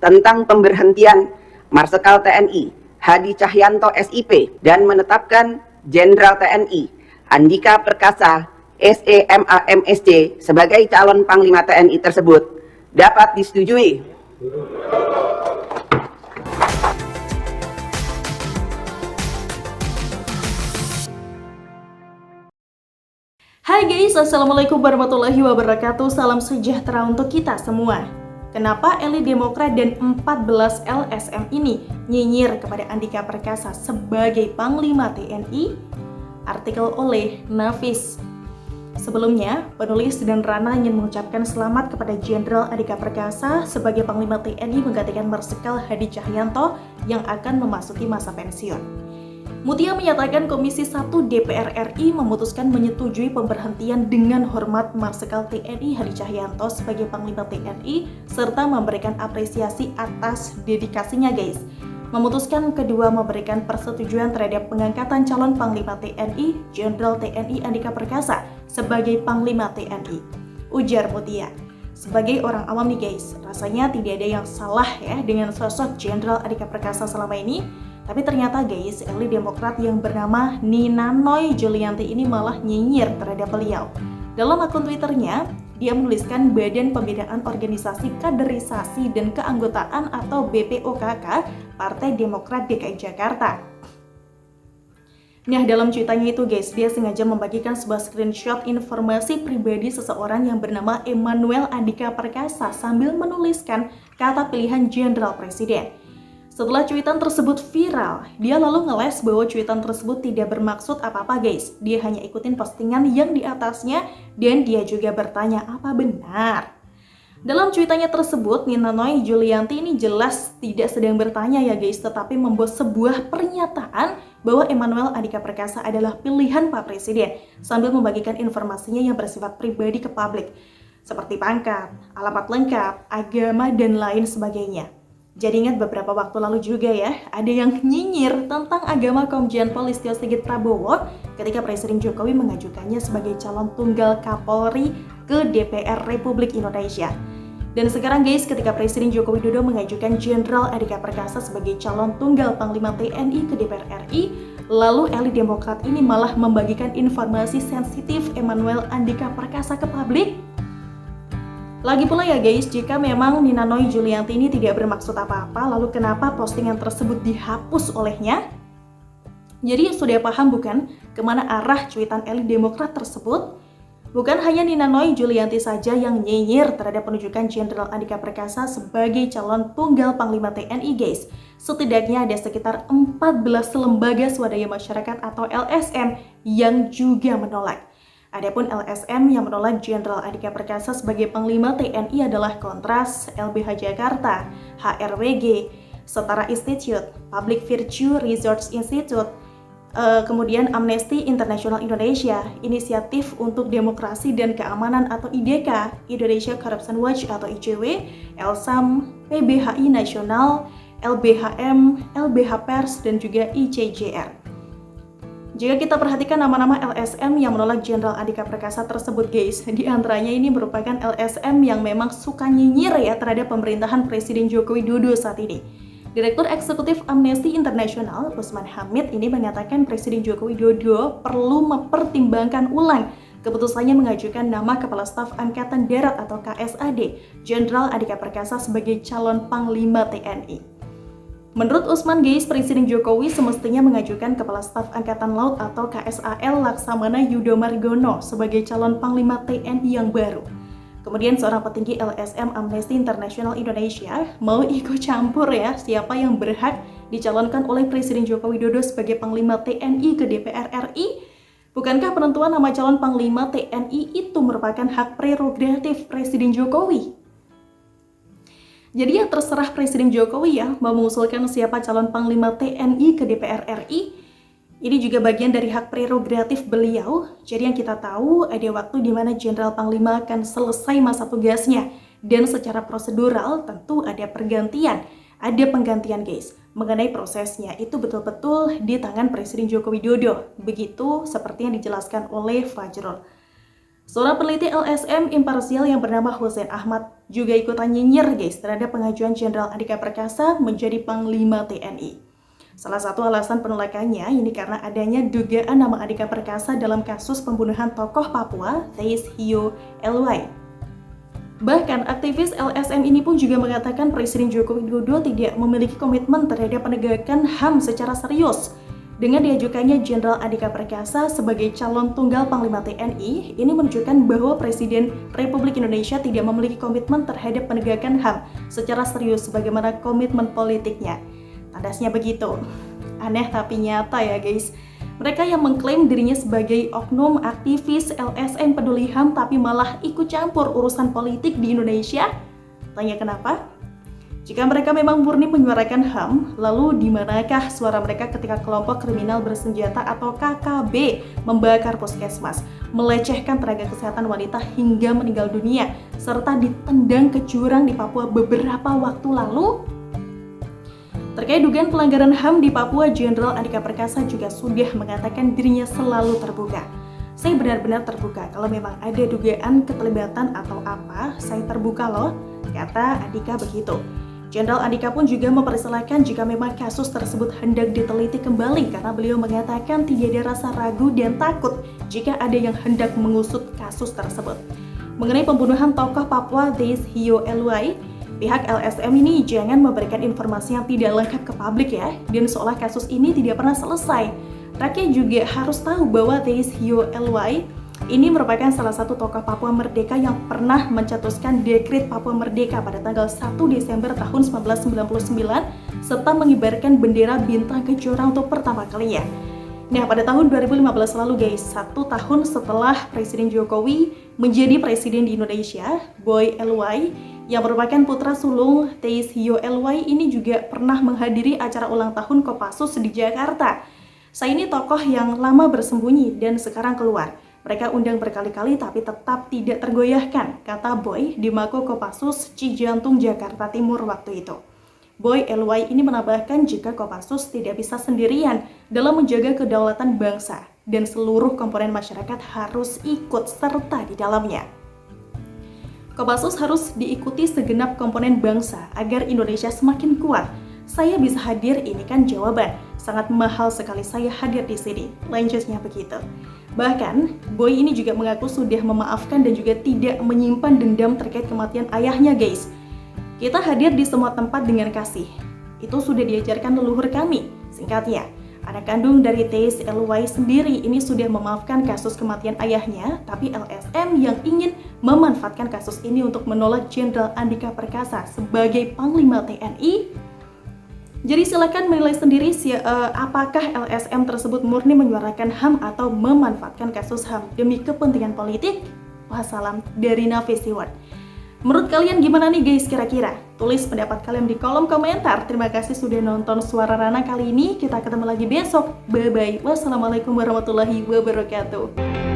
tentang pemberhentian Marsikal TNI Hadi Cahyanto SIP dan menetapkan Jenderal TNI Andika Perkasa SEMA MSc sebagai calon Panglima TNI tersebut dapat disetujui. Hai guys, Assalamualaikum warahmatullahi wabarakatuh. Salam sejahtera untuk kita semua. Kenapa elit Demokrat dan 14 LSM ini nyinyir kepada Andika Perkasa sebagai Panglima TNI? Artikel oleh Nafis. Sebelumnya, penulis dan Rana ingin mengucapkan selamat kepada Jenderal Andika Perkasa sebagai Panglima TNI menggantikan Marsikal Hadi Cahyanto yang akan memasuki masa pensiun. Mutia menyatakan Komisi 1 DPR RI memutuskan menyetujui pemberhentian dengan hormat Marsikal TNI Hadi Cahyanto sebagai Panglima TNI serta memberikan apresiasi atas dedikasinya guys. Memutuskan kedua memberikan persetujuan terhadap pengangkatan calon Panglima TNI Jenderal TNI Andika Perkasa sebagai Panglima TNI. Ujar Mutia. Sebagai orang awam nih guys, rasanya tidak ada yang salah ya dengan sosok Jenderal Andika Perkasa selama ini. Tapi ternyata guys, elit Demokrat yang bernama Nina Noy Julianti ini malah nyinyir terhadap beliau. Dalam akun Twitternya, dia menuliskan Badan Pembinaan Organisasi Kaderisasi dan Keanggotaan atau BPOKK Partai Demokrat DKI Jakarta. Nah, dalam cuitannya itu guys, dia sengaja membagikan sebuah screenshot informasi pribadi seseorang yang bernama Emmanuel Andika Perkasa sambil menuliskan kata pilihan Jenderal Presiden. Setelah cuitan tersebut viral, dia lalu ngeles bahwa cuitan tersebut tidak bermaksud apa-apa guys. Dia hanya ikutin postingan yang di atasnya dan dia juga bertanya apa benar. Dalam cuitannya tersebut, Nina Noy Julianti ini jelas tidak sedang bertanya ya guys, tetapi membuat sebuah pernyataan bahwa Emmanuel Andika Perkasa adalah pilihan Pak Presiden sambil membagikan informasinya yang bersifat pribadi ke publik seperti pangkat, alamat lengkap, agama, dan lain sebagainya. Jadi ingat beberapa waktu lalu juga ya, ada yang nyinyir tentang agama Komjen Pol Listio Sigit Prabowo ketika Presiden Jokowi mengajukannya sebagai calon tunggal Kapolri ke DPR Republik Indonesia. Dan sekarang guys, ketika Presiden Joko Widodo mengajukan Jenderal Andika Perkasa sebagai calon tunggal Panglima TNI ke DPR RI, lalu elit Demokrat ini malah membagikan informasi sensitif Emmanuel Andika Perkasa ke publik. Lagi pula ya guys, jika memang Nina Noy Julianti ini tidak bermaksud apa-apa, lalu kenapa postingan tersebut dihapus olehnya? Jadi sudah paham bukan kemana arah cuitan elit Demokrat tersebut? Bukan hanya Nina Noy Julianti saja yang nyinyir terhadap penunjukan Jenderal Andika Perkasa sebagai calon tunggal Panglima TNI guys. Setidaknya ada sekitar 14 lembaga swadaya masyarakat atau LSM yang juga menolak. Adapun LSM yang menolak Jenderal Andika Perkasa sebagai Panglima TNI adalah Kontras, LBH Jakarta, HRWG, Setara Institute, Public Virtue Research Institute, kemudian Amnesty International Indonesia, Inisiatif untuk Demokrasi dan Keamanan atau IDK, Indonesia Corruption Watch atau ICW, LSAM, PBHI Nasional, LBHM, LBH Pers, dan juga ICJR. Jika kita perhatikan nama-nama LSM yang menolak Jenderal Andika Perkasa tersebut guys, di antaranya ini merupakan LSM yang memang suka nyinyir ya terhadap pemerintahan Presiden Joko Widodo saat ini. Direktur Eksekutif Amnesty International, Usman Hamid ini mengatakan Presiden Joko Widodo perlu mempertimbangkan ulang keputusannya mengajukan nama Kepala Staf Angkatan Darat atau KSAD, Jenderal Andika Perkasa sebagai calon Panglima TNI. Menurut Usman guys, Presiden Jokowi semestinya mengajukan Kepala Staf Angkatan Laut atau KSAL Laksamana Yudo Margono sebagai calon Panglima TNI yang baru. Kemudian seorang petinggi LSM Amnesty International Indonesia mau ikut campur ya siapa yang berhak dicalonkan oleh Presiden Joko Widodo sebagai Panglima TNI ke DPR RI. Bukankah penentuan nama calon Panglima TNI itu merupakan hak prerogatif Presiden Jokowi? Jadi ya terserah Presiden Jokowi ya mau mengusulkan siapa calon Panglima TNI ke DPR RI. Ini juga bagian dari hak prerogatif beliau. Jadi yang kita tahu ada waktu di mana Jenderal Panglima akan selesai masa tugasnya. Dan secara prosedural tentu ada pergantian, ada penggantian guys. Mengenai prosesnya itu betul-betul di tangan Presiden Joko Widodo. Begitu seperti yang dijelaskan oleh Fajrul. Seorang peneliti LSM imparsial yang bernama Hussein Ahmad juga ikutan nyinyir guys terhadap pengajuan Jenderal Andika Perkasa menjadi Panglima TNI. Salah satu alasan penolakannya ini karena adanya dugaan nama Andika Perkasa dalam kasus pembunuhan tokoh Papua Theis Hio Eluai. Bahkan aktivis LSM ini pun juga mengatakan Presiden Joko Widodo tidak memiliki komitmen terhadap penegakan HAM secara serius. Dengan diajukannya Jenderal Andika Perkasa sebagai calon tunggal Panglima TNI, ini menunjukkan bahwa Presiden Republik Indonesia tidak memiliki komitmen terhadap penegakan HAM secara serius sebagaimana komitmen politiknya. Tandasnya begitu. Aneh tapi nyata ya guys. Mereka yang mengklaim dirinya sebagai oknum aktivis LSM peduli HAM tapi malah ikut campur urusan politik di Indonesia? Tanya kenapa? Jika mereka memang murni menyuarakan HAM, lalu di manakah suara mereka ketika kelompok kriminal bersenjata atau KKB membakar puskesmas, melecehkan tenaga kesehatan wanita hingga meninggal dunia, serta ditendang ke jurang di Papua beberapa waktu lalu? Terkait dugaan pelanggaran HAM di Papua, Jenderal Andika Perkasa juga sudah mengatakan dirinya selalu terbuka. Saya benar-benar terbuka, kalau memang ada dugaan keterlibatan atau apa, saya terbuka loh, kata Andika begitu. Jenderal Andika pun juga mempersilahkan jika memang kasus tersebut hendak diteliti kembali karena beliau mengatakan tidak ada rasa ragu dan takut jika ada yang hendak mengusut kasus tersebut. Mengenai pembunuhan tokoh Papua Theis Hio Eluai, pihak LSM ini jangan memberikan informasi yang tidak lengkap ke publik ya, dan seolah kasus ini tidak pernah selesai. Rakyat juga harus tahu bahwa Theis Hio Eluai ini merupakan salah satu tokoh Papua Merdeka yang pernah mencetuskan Dekret Papua Merdeka pada tanggal 1 Desember tahun 1999 serta mengibarkan bendera bintang kejora untuk pertama kalinya. Nah, pada tahun 2015 lalu guys, 1 tahun setelah Presiden Jokowi menjadi presiden di Indonesia, Boy Eluai yang merupakan putra sulung Theis Hio Eluai ini juga pernah menghadiri acara ulang tahun Kopassus di Jakarta. Saya ini tokoh yang lama bersembunyi dan sekarang keluar. Mereka undang berkali-kali tapi tetap tidak tergoyahkan, kata Boy di Mako Kopassus Cijantung, Jakarta Timur waktu itu. Boy Eluai ini menambahkan jika Kopassus tidak bisa sendirian dalam menjaga kedaulatan bangsa dan seluruh komponen masyarakat harus ikut serta di dalamnya. Kopassus harus diikuti segenap komponen bangsa agar Indonesia semakin kuat. Saya bisa hadir, ini kan jawaban. Sangat mahal sekali saya hadir di sini. Lanjutnya begitu. Bahkan, Boy ini juga mengaku sudah memaafkan dan juga tidak menyimpan dendam terkait kematian ayahnya guys. Kita hadir di semua tempat dengan kasih. Itu sudah diajarkan leluhur kami. Singkatnya, anak kandung dari Theis Eluai sendiri ini sudah memaafkan kasus kematian ayahnya, tapi LSM yang ingin memanfaatkan kasus ini untuk menolak Jenderal Andika Perkasa sebagai Panglima TNI. Jadi silakan menilai sendiri apakah LSM tersebut murni menyuarakan HAM atau memanfaatkan kasus HAM demi kepentingan politik. Wassalam dari Nafis Siwan. Menurut kalian gimana nih guys kira-kira? Tulis pendapat kalian di kolom komentar. Terima kasih sudah nonton Suara Rana kali ini. Kita ketemu lagi besok. Bye-bye. Wassalamualaikum warahmatullahi wabarakatuh.